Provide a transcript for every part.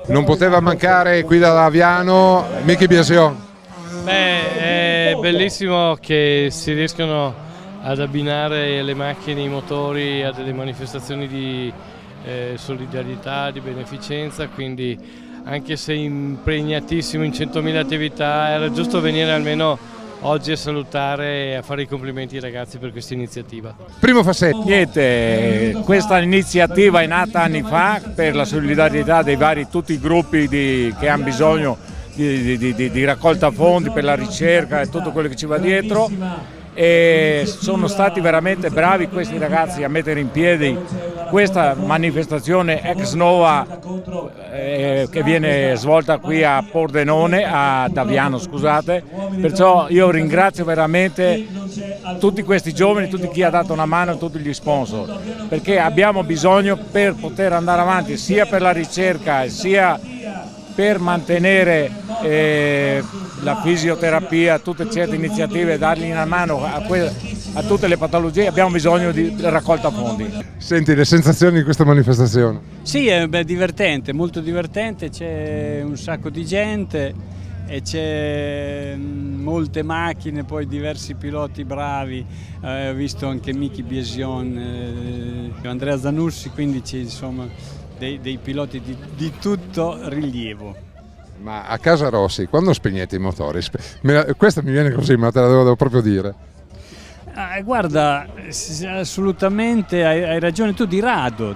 Non poteva mancare qui da Aviano Miki Biasion. Beh, è bellissimo che si riescano ad abbinare le macchine e i motori a delle manifestazioni di solidarietà, di beneficenza, quindi anche se impegnatissimo in 100.000 attività era giusto venire almeno oggi a salutare e a fare i complimenti ai ragazzi per questa iniziativa. Primo Fassetti. Niente, questa iniziativa è nata anni fa per la solidarietà dei vari, tutti i gruppi che hanno bisogno di raccolta fondi per la ricerca e tutto quello che ci va dietro, e sono stati veramente bravi questi ragazzi a mettere in piedi questa manifestazione ex nova che viene svolta qui a Pordenone, ad Aviano, scusate. Perciò io ringrazio veramente tutti questi giovani, tutti chi ha dato una mano e tutti gli sponsor, perché abbiamo bisogno per poter andare avanti sia per la ricerca sia per mantenere la fisioterapia, tutte certe iniziative, dargli una mano a tutte le patologie, abbiamo bisogno di raccolta fondi. Senti le sensazioni di questa manifestazione? Sì, è divertente, molto divertente, c'è un sacco di gente e c'è molte macchine, poi diversi piloti bravi, ho visto anche Miki Biasion, Andrea Zanussi, quindi c'è insomma dei piloti di tutto rilievo. Ma a Casa Rossi, quando spegnete i motori? Questa mi viene così, ma te la devo proprio dire. Guarda, assolutamente hai ragione tu, di rado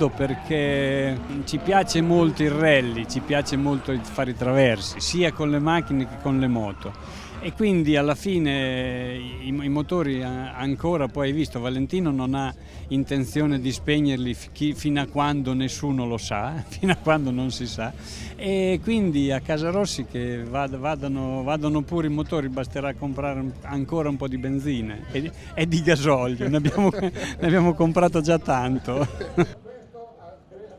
perché ci piace molto il rally, ci piace molto fare i traversi, sia con le macchine che con le moto. E quindi alla fine i motori ancora, poi hai visto, Valentino non ha intenzione di spegnerli fino a quando nessuno lo sa, fino a quando non si sa, e quindi a Casa Rossi che vadano pure i motori, basterà comprare ancora un po' di benzina e di gasolio, ne abbiamo comprato già tanto.